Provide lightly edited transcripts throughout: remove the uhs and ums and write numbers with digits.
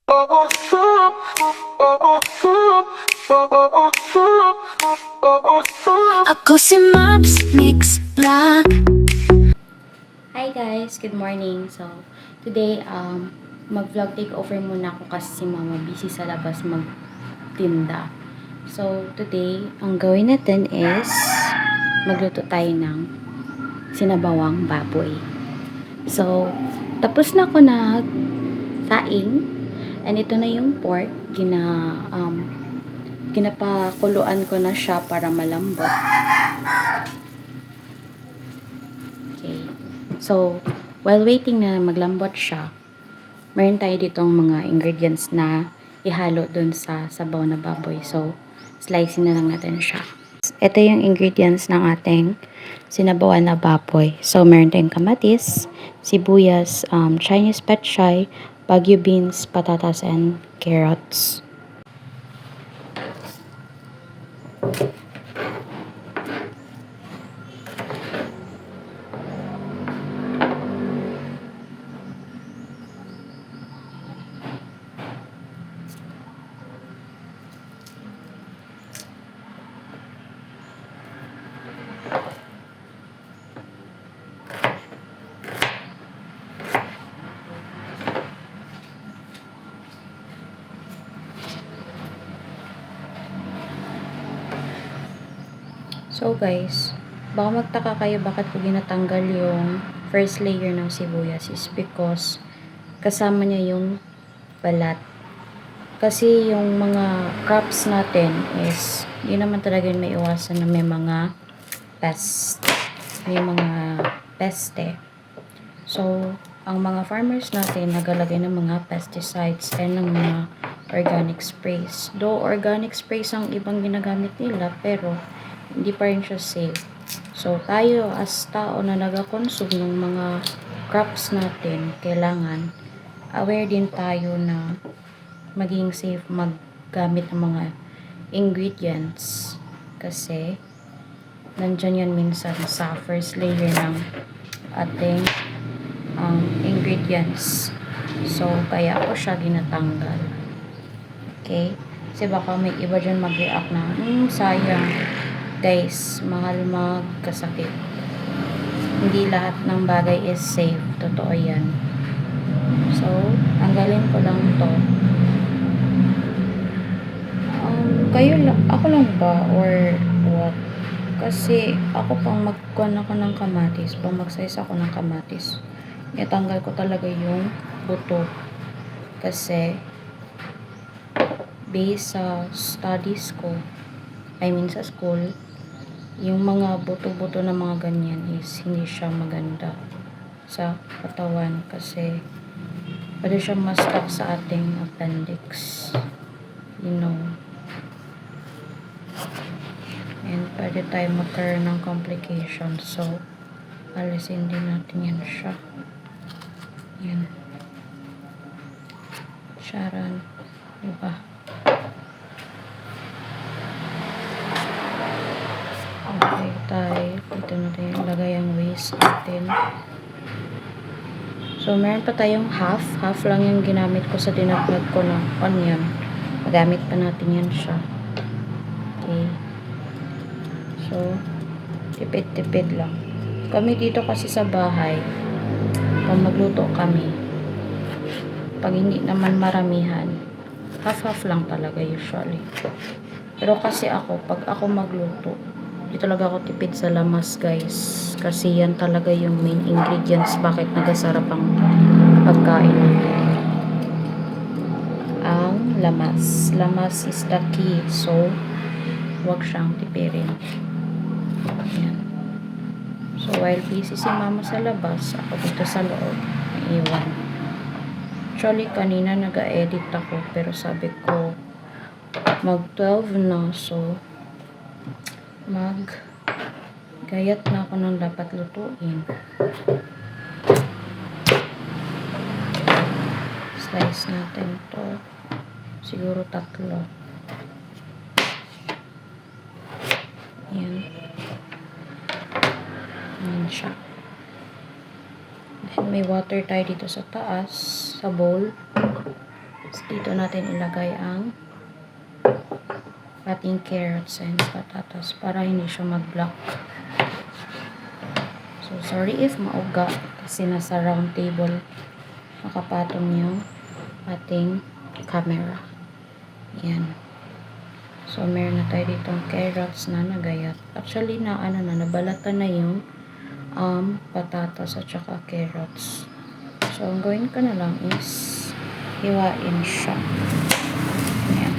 Ako si Maps Mix Vlog. Hi guys, good morning. So, today mag-vlog takeover muna ako kasi si Mama busy sa labas magtinda. So, today ang gawin natin is magluto tayo ng sinabawang baboy. So, tapos na ako na saing and ito na yung pork. Ginapakuluan ko na siya para malambot. Okay. So, while waiting na maglambot siya, meron tayo ditong mga ingredients na ihalo dun sa sabaw na baboy. So, slicing na lang natin siya. Ito yung ingredients ng ating sinabawan na baboy. So, meron tayong kamatis, sibuyas, Chinese petchay, Baguio beans, patatas, and carrots. So guys, baka magtaka kayo bakit ko ginatanggal yung first layer ng sibuyas is because kasama niya yung balat. Kasi yung mga crops natin is, yun naman talaga yung may iwasan na may mga pest. May mga peste. So, ang mga farmers natin nagalagay ng mga pesticides and ng mga organic sprays. Though organic sprays ang ibang ginagamit nila, pero hindi pa rin siya safe. So, tayo as tao na nag-consume ng mga crops natin, kailangan aware din tayo na maging safe maggamit ng mga ingredients. Kasi, nandyan yan minsan sa first layer ng ating ingredients. So, kaya ako siya ginatanggal. Okay? Kasi baka may iba dyan mag-react na, sayang. Guys, mahal magkasakit. Hindi lahat ng bagay is safe. Totoo yan. So, tanggalin ko lang to. Ako lang ba? Or what? Kasi, ako pang magkuhan ako ng kamatis. Pang mag-size ako ng kamatis. Itanggal ko talaga yung buto. Kasi, based sa studies ko, sa school, yung mga buto-buto na mga ganyan is hindi siya maganda sa katawan kasi pwede siya ma-stuck sa ating appendix. You know. And pwede tayo magkaroon ng complications. So, alisin din natin yan siya. Yan. Sharon. Diba? Okay tayo. Dito natin ilagay ang waste natin. So, meron pa tayong half. Half lang yung ginamit ko sa dinagdag ko ng onion. Magamit pa natin yan siya. Okay. So, tipid-tipid lang. Kami dito kasi sa bahay, pag magluto kami, pag hindi naman maramihan, half-half lang talaga usually. Pero kasi ako, pag ako magluto, di talaga ako tipid sa lamas guys. Kasi yan talaga yung main ingredients bakit nagasarap ang pagkain natin. Ang lamas. Lamas is the key. So, huwag siyang tipirin. Yan. So, while busy si mama sa labas, ako dito sa loob, naiwan. Actually, kanina nag-edit ako, pero sabi ko, mag-12 na, so, gayat na ako ng dapat lutuin. Slice natin to. Siguro 3. Yan. Yan siya. Then, may water tayo dito sa taas, sa bowl. So, dito natin ilagay ang ating carrots and patatas para hindi siya mag-block. So, sorry if mauga kasi nasa round table nakapatong yung ating camera. Yan. So, meron na tayo ditong carrots na nagayat. Actually, nabalatan na yung patatas at saka carrots. So, ang gawin ko na lang is hiwain siya. Ayan.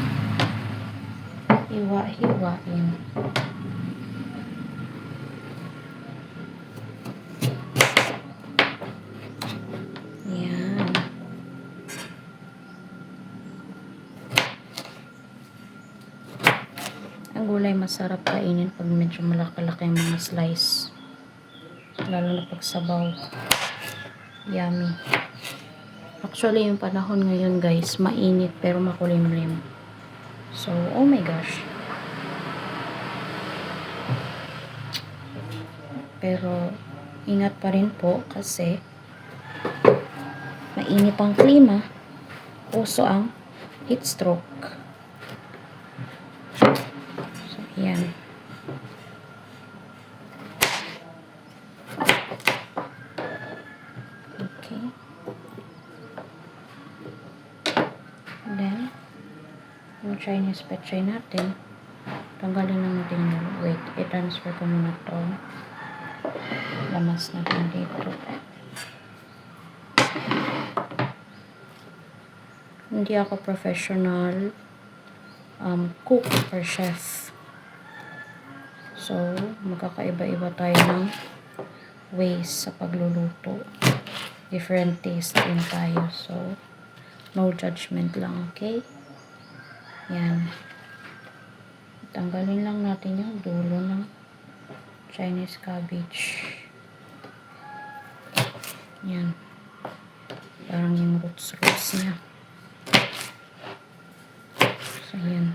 Hiwa-hiwain. Ayan. Ang gulay masarap kainin pag medyo malaki-laki yung mga slice. Lalo na pag sabaw. Yummy. Actually, yung panahon ngayon guys, mainit pero makulimlim. So, oh my gosh. Pero, ingat pa rin po kasi mainit ang klima. Uso ang heat stroke. So, yan. Okay. Then, yung Chinese petchay natin, tanggalin na natin yung wait. I-transfer ko muna to. Lamas natin dito. Hindi ako professional cook or chef. So, magkakaiba-iba tayo ng ways sa pagluluto. Different taste din tayo. So, no judgment lang, okay? Yan. Tanggalin lang natin yung dulo ng Chinese cabbage. Yan. Parang yung roots niya. So, yan.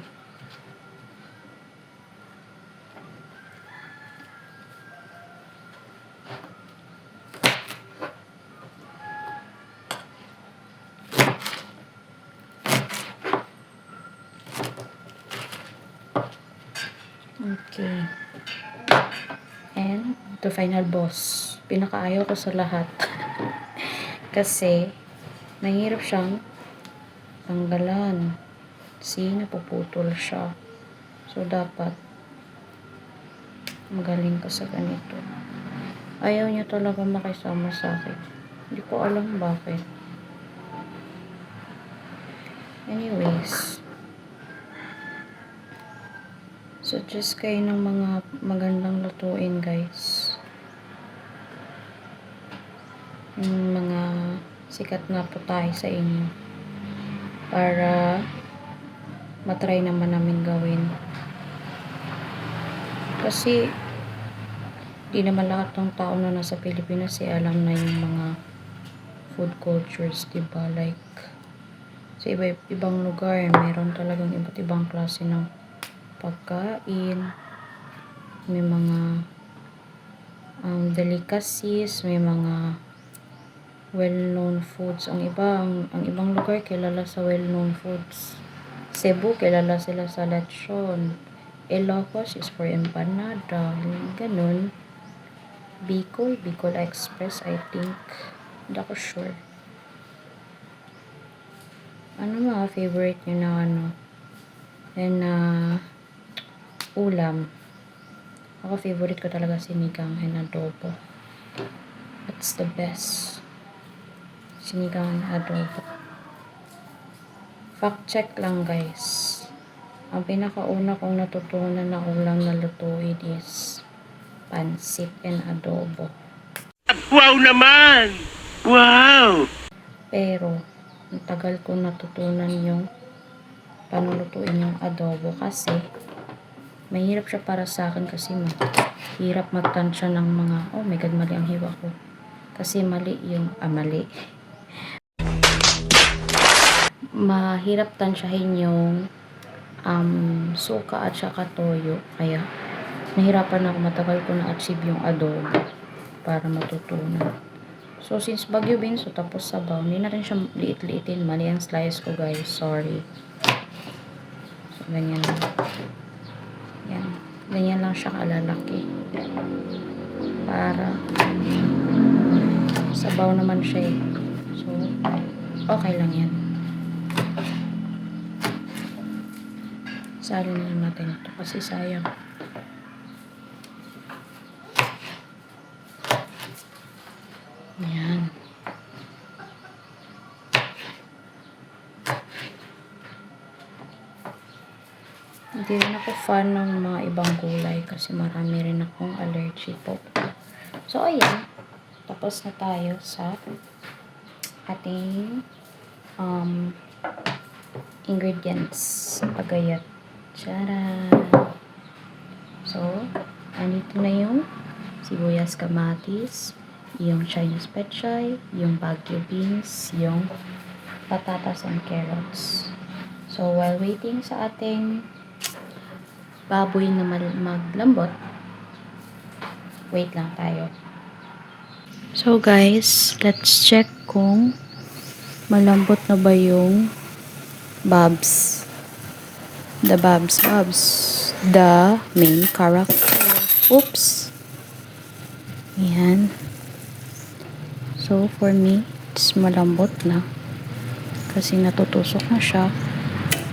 Okay. And, the final boss. Pinakaayaw ko sa lahat. Kasi, mahirap siyang tanggalan. See, napuputol siya. So, dapat magaling ka sa ganito. Ayaw niya talaga makisama sa akin. Hindi ko alam bakit. Anyways, suggest kayo ng mga magandang lutuin, guys. Yung mga sikat na po tayo sa inyo. Para matry naman namin gawin. Kasi di naman lahat ng tao na nasa Pilipinas alam na yung mga food cultures, diba? Like sa ibang lugar, mayroon talagang iba't ibang klase ng pagkain. May mga delicacies, may mga well-known foods. Ang ibang lugar kilala sa well-known foods. Cebu, kilala sila sa lechon. Ilocos is for empanada. Ganun. Bicol Express, I think. Hindi ako sure. Ano mga favorite nyo na and ulam? Ako favorite ko talaga sinigang and adobo. That's the best. Sinigang and adobo. Fact check lang, guys. Ang pinakauna kong natutunan na ulam na lutuin is pansit and adobo. Wow naman! Wow! Pero, ang tagal ko natutunan yung paano lutuin yung adobo kasi mahirap siya para sa akin kasi mahirap magtansya ng mga, oh my god, mali ang hiwa ko. Kasi mali yung, mali. Mahirap tansyahin yung suka at saka toyo. Kaya, nahirapan ako, matagal ko na-achieve yung adobo para matutunan. So, since Baguio beans, so tapos sabaw, hindi na rin siya liit-liitin. Mali ang slice ko, guys. Sorry. So, ganyan lang. Yan. Ganyan lang siya kalalaki. Para sabaw naman siya eh. So, okay lang yan. Salin lang natin ito kasi sayang. Yan. Hindi rin ako fan ng mga ibang gulay kasi marami rin akong allergy po. So, ayan. Tapos na tayo sa ating ingredients. Pagayat. Tara! So, andito na yung sibuyas, kamatis, yung Chinese pechay, yung Baguio beans, yung patatas and carrots. So, while waiting sa ating baboy na maglambot, wait lang tayo. So, guys, let's check kung malambot na ba yung Babs. The Babs. The main character. Oops. Ayan. So, for me, it's malambot na. Kasi natutusok na siya.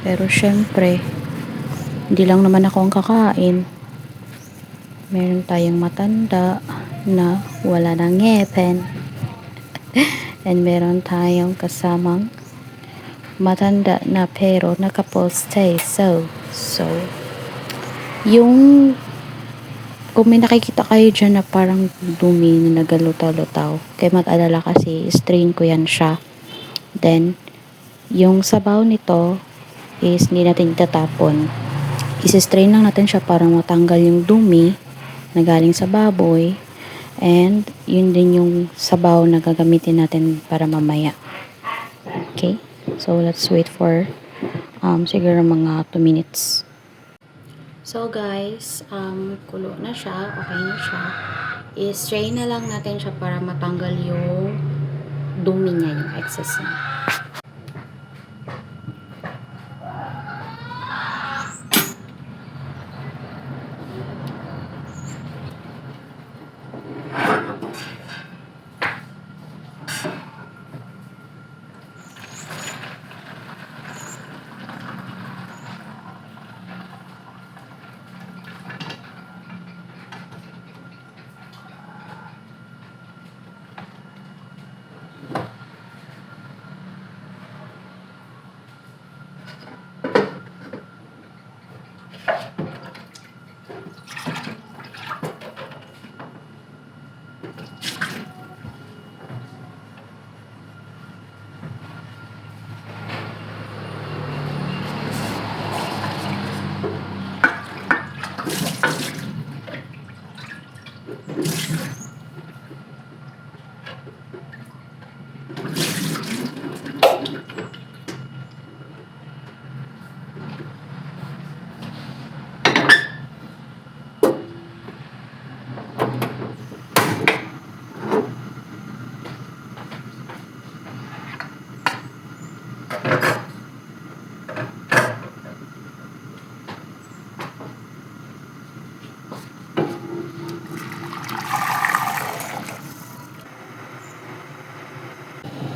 Pero, syempre, hindi lang naman ako ang kakain. Meron tayong matanda na wala nang ngipin. And meron tayong kasamang matanda na pero nakaposte. So, yung kung may nakikita kayo dyan na parang dumi na nagalutaw-lutaw, kaya mag-alala kasi strain ko yan siya. Then, yung sabaw nito is hindi natin itatapon. Isi-strain lang natin siya para matanggal yung dumi na galing sa baboy. And, yun din yung sabaw na gagamitin natin para mamaya. Okay? So, let's wait for siguro mga 2 minutes. So, guys, kulo na siya. Okay na siya. I-strain na lang natin siya para matanggal yung dumi niya, yung excess niya.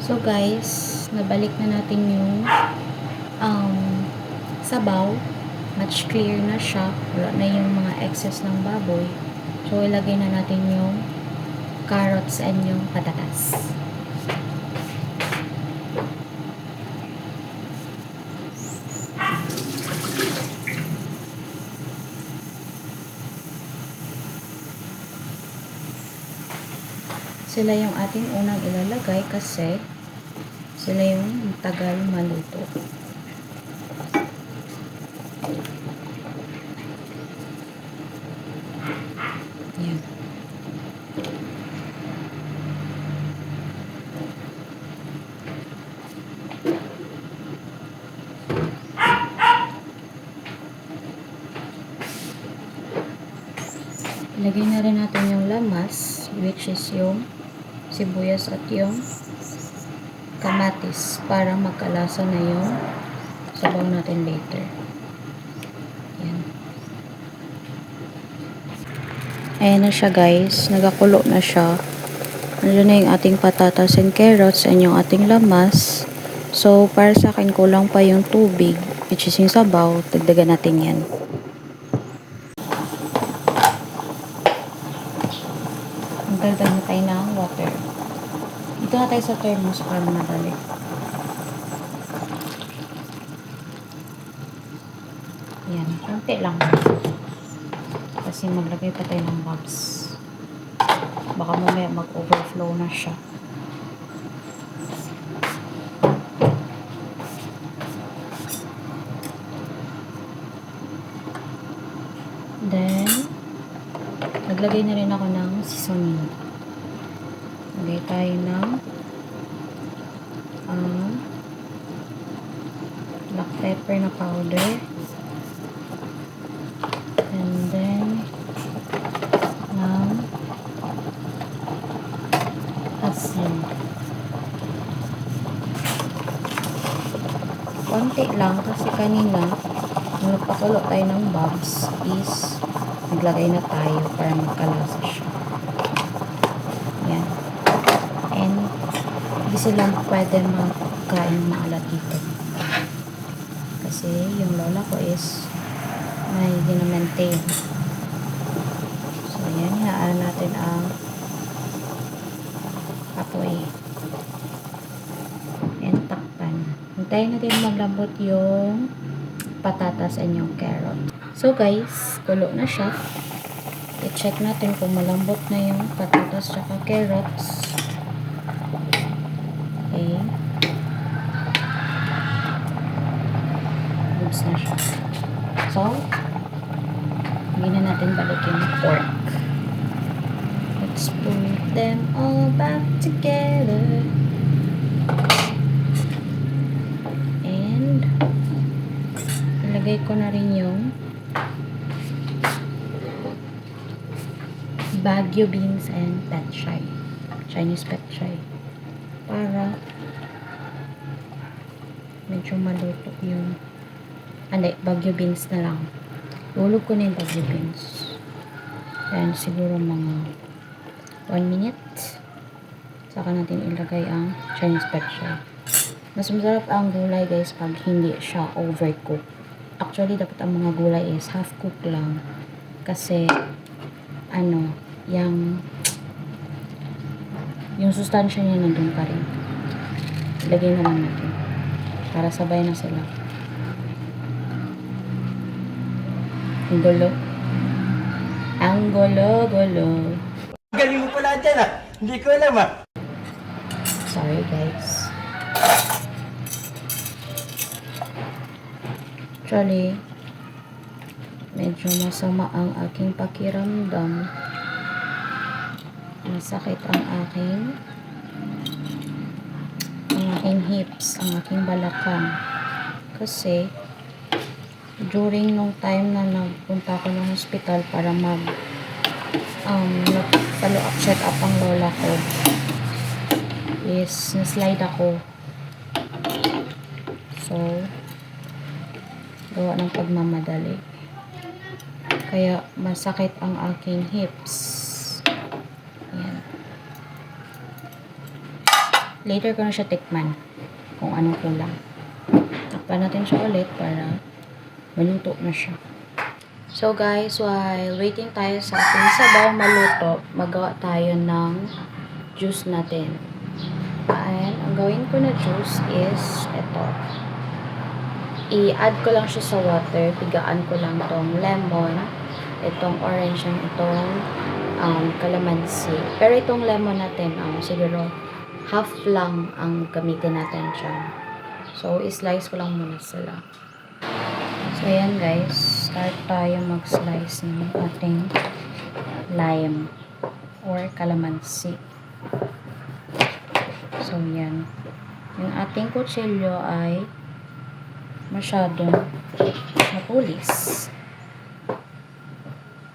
So guys, nabalik na natin yung sabaw. Much clear na siya. Wala na yung mga excess ng baboy. So ilagay na natin yung carrots and yung patatas. Sila yung ating unang ilalagay kasi sila yung tagal maluto. Yan. Ilagay na rin natin yung lamas, which is yung sibuyas at yung kamatis para magkalasa na yung sabaw natin later. Yan. Ayan na siya guys. Nagakulo na siya. Nandiyan na yung ating patatas and carrots and yung ating lamas. So, para sa akin, kulang pa yung tubig, which is yung sabaw. Dagdagan natin yan. Magdagdag na tayo ng water. Dito na tayo sa thermos para madali. Yan, konti lang. Kasi maglagay pa tayo ng bubs. Baka mamaya mag-overflow na siya. Then, naglagay na rin ako ng seasoning. Lagay tayo ng black pepper na powder. And then, ng asin. Konti lang kasi kanina, nung nagpakulo tayo ng bubs is naglagay na tayo para magkalasa siya. Yan. And, hindi sila pwede magkain ng maalat dito. Kasi yung lola ko is may gina-maintain. So, yan. Hayaan natin ang apoy. And takpan. Hintayin natin maglambot yung patatas and yung carrot. So, guys, kulo na siya. I-check natin kung malambot na yung patatas tsaka carrots. Okay. Goods na siya. So, hindi na natin balik yung pork. Let's put them all back together. And, ilagay ko na rin yung Baguio beans and petchay. Chinese petchay. Para medyo maluto yung Baguio beans na lang. Ulog ko na yung Baguio beans. Ayan, siguro mga 1 minute. Saka natin ilagay ang Chinese petchay. Mas masarap ang gulay guys pag hindi siya overcook. Actually, dapat ang mga gulay is half cook lang. Kasi, yung sustansya niya nandun pa rin. Ilagay na lang natin. Para sabay na sila. Ang gulo. Ang gulo-gulo. Galing mo pala dyan ah. Hindi ko alam ah. Sorry guys. Actually, medyo masama ang aking pakiramdam. Masakit ang aking hips, ang aking balakang. Kasi, during nung time na nagpunta ako ng hospital para follow up, check up ang lola ko, is na-slide ako. So, gawa ng pagmamadali. Kaya, masakit ang aking hips. Ayan. Later ko na siya tikman kung anong kulang. Takpan natin siya ulit para maluto na siya. So guys, while waiting tayo sa ating sabaw maluto, magawa tayo ng juice natin. And ang gawin ko na juice is ito. I-add ko lang siya sa water. Pigaan ko lang tong lemon, itong orange, and itong calamansi. Pero itong lemon natin, siguro half lang ang gamitin natin dyan. So, i-slice ko lang muna sila. So, ayan guys. Start tayo mag-slice ng ating lime or calamansi. So, yan. Yung ating kutsilyo ay masyadong mapulis.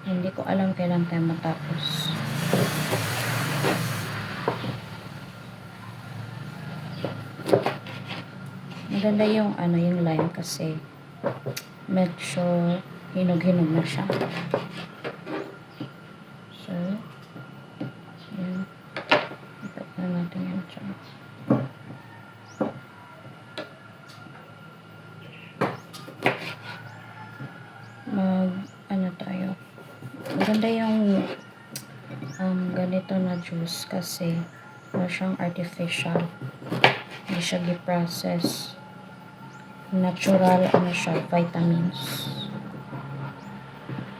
Hindi ko alam kailan tayo matapos. Maganda yung yung lime kasi medyo hinog-hinog na siya. So, yan. Ipat na natin yan siya. Tayo. Maganda yung ganito na juice kasi siyang artificial. Hindi siya gi-process. Natural siya, vitamins.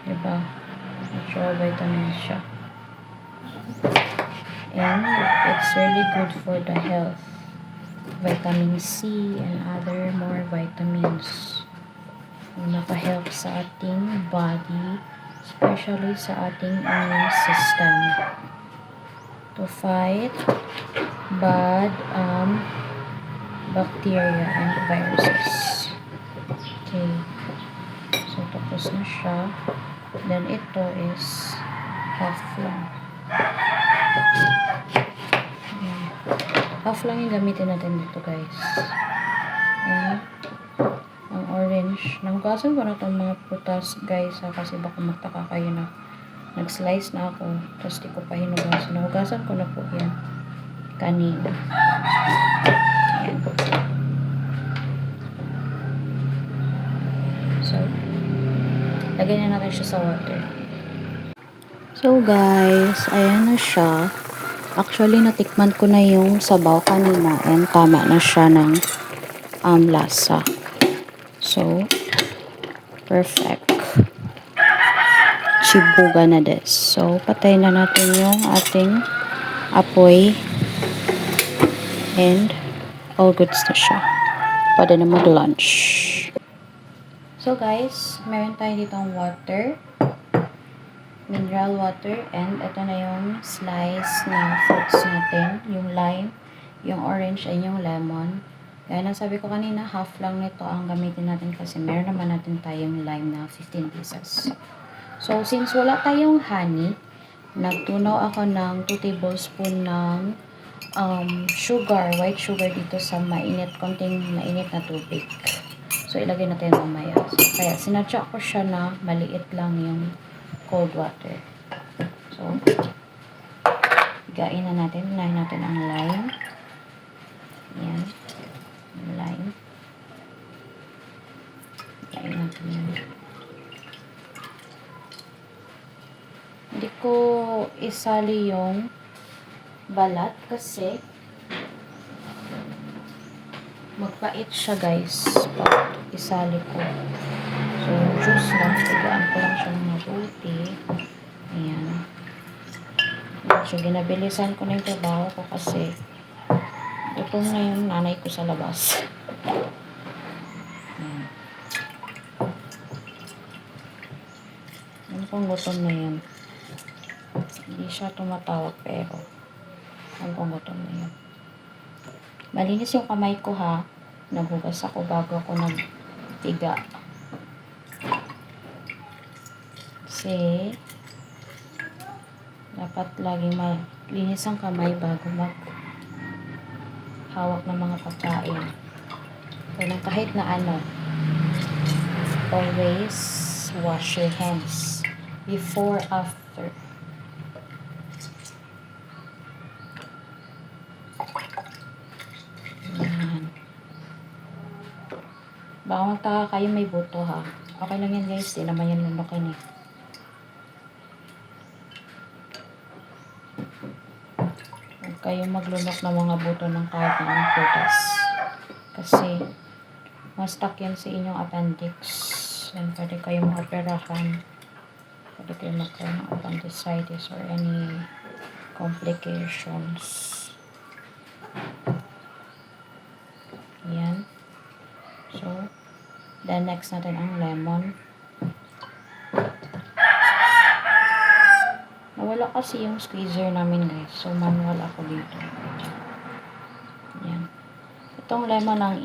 Diba? Natural vitamins siya. And it's really good for the health. Vitamin C and other more vitamins. Naka-help sa ating body, especially sa ating immune system to fight bad bacteria and viruses. Okay. So, tapos na siya. Then, ito is half lang. Ayan. Half lang yung gamitin natin dito, guys. Ayan. Ang orange. Nahugasan ko na itong mga prutas, guys, kasi baka magtaka kayo na nag-slice na ako, tapos di ko pa hinugasan. Nahugasan ko na po yan kanina. Ayan. So, lagyan na natin siya sa water. So, guys, ayan na siya. Actually, natikman ko na yung sabaw kanina and tama na siya ng lasa. So, perfect. Chibuga na des. So, patay na natin yung ating apoy. And, all goods na siya. Pwede na mag-lunch. So, guys, meron tayo ditong water. Mineral water. And, ito na yung slice na fruits natin. Yung lime, yung orange, and yung lemon. Kaya nasabi ko kanina, half lang nito ang gamitin natin kasi meron naman natin tayong lime na 15 pieces. So, since wala tayong honey, nagtunaw ako ng 2 tablespoon ng sugar, white sugar dito sa konting mainit na tubig. So, ilagay natin mamaya. So, kaya sinadya ko siya na maliit lang yung cold water. So, higain na natin. Unahin natin ang lime. Ayan. Lime. Higain natin yan. Hindi ko isali yung balat kasi magpait siya, guys, pag isali ko. So, juice lang. Tigaan ko lang siya ng mabuti. Ayan. So, ginabilisan ko na yung trabaho ko kasi gutom na yung nanay ko sa labas. Ayan. Ano pong gutom na yun? Hindi siya tumatawag pero ano pong gutom na yun? Malinis yung kamay ko, ha. Naghugas ako bago ako nagtiga. Kasi dapat laging malinis ang kamay bago hawak ng mga pagkain. Kaya kahit na ano, always wash your hands before, after. Ayan. Baka magtaka kayo may buto, ha. Okay lang yan, guys. Di naman yan lunukin, eh. Kayo maglunok ng mga buto ng kahit anong prutas. Kasi, ma-stuck yan sa inyong appendix. And pwede kayo makaperahan. Pwede kayo magkaroon ng appendicitis or any complications. Yan. So, then next natin ang lemon. Nawala kasi yung squeezer namin, guys. So, manual ako dito. Yan. Itong lemon ang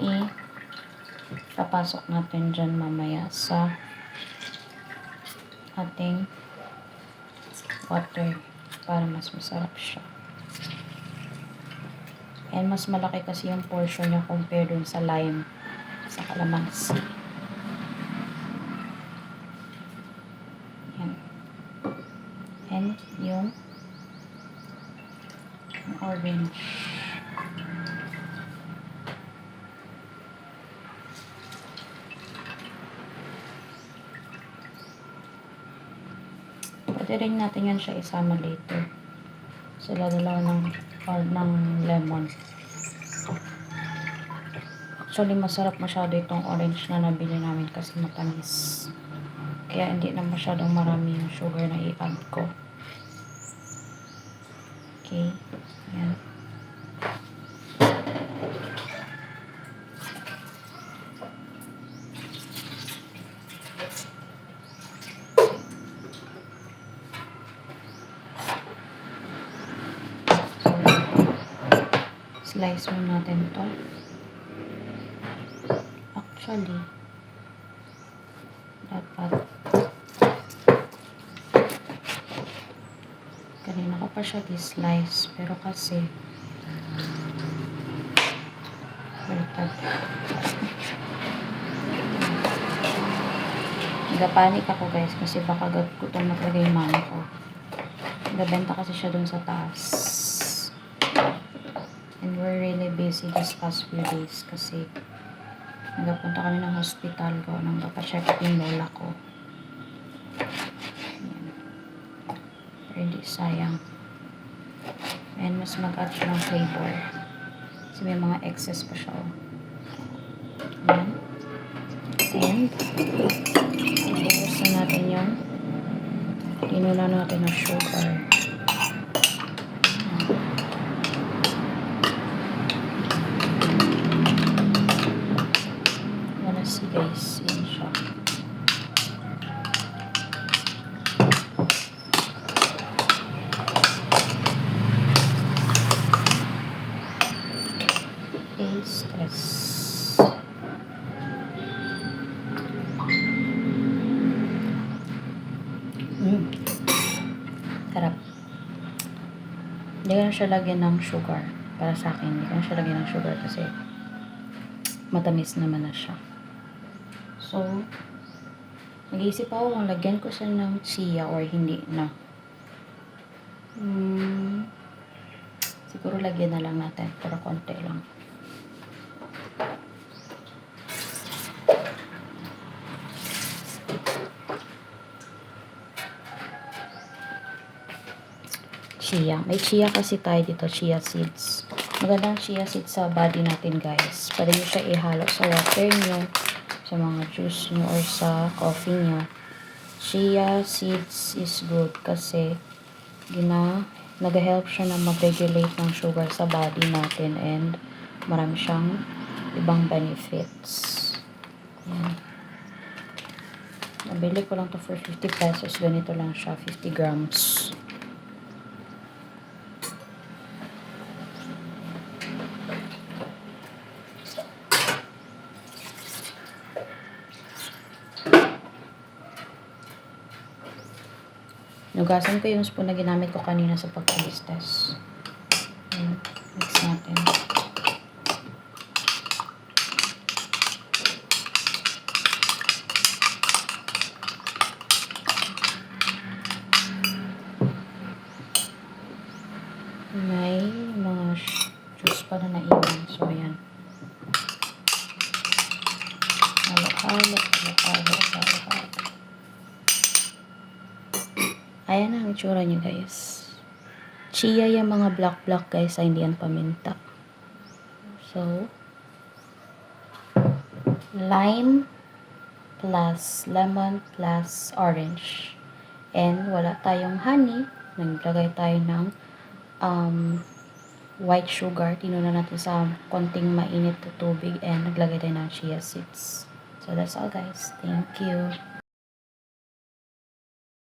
papasok natin dyan mamaya sa ating water para mas masarap siya. And mas malaki kasi yung portion niya compare dun sa lime. sa kalamansi. Yan. And yung orange. Pwede rin natin yan siya isama later. Sila dalawa ng lemon. Actually, masarap masyado itong orange na nabili namin kasi matamis. Kaya hindi na masyadong marami yung sugar na i-add ko. Okay. Yan. Slice mo natin to. Actually, dapat kanina ko pa siya di-slice, pero kasi baliktad. Nagpanik ako guys kasi baka gutong naglagay yung mama ko. Nabenta kasi siya dun sa taas. And we're really busy this past few days kasi nagpunta kami ng hospital ko nang papacheck up yung lola ko. Ayan. Pero hindi sayang. And mas mag-add siya ng flavor. Kasi may mga excess pa siya. Ayan. And ibuhos na natin yung tinula natin ng sugar. See guys, yun siya. Stress. Sarap. Hindi ko na siya lagyan ng sugar. Para sa akin, hindi ko na siya lagyan ng sugar kasi matamis naman na siya. So, nag-iisip ako kung lagyan ko siya ng chia or hindi na. Siguro lagyan na lang natin, pero konti lang. Chia. May chia kasi tayo dito, chia seeds. Magandang chia seeds sa body natin guys. Pwede nyo siya ihalo sa water nyo, sa mga juice nyo or sa coffee nyo. Chia seeds is good kasi nag-help siya na mag-regulate ng sugar sa body natin and marami siyang ibang benefits. Yan. Nabili ko lang to for 50 pesos. Ganito lang siya, 50 grams. Nugasan ko yung spoon na ginamit ko kanina sa pag-test. Mix natin. May mga juice pa na naiwan. So, ayan. Halo-halo. Ayan ang itsura niya guys. Chia yung mga black guys, ay hindi yan paminta. So, lime plus lemon plus orange. And wala tayong honey. Naglagay tayo ng white sugar. Tinuna natin sa konting mainit na tubig and naglagay tayo ng chia seeds. So, that's all guys. Thank you.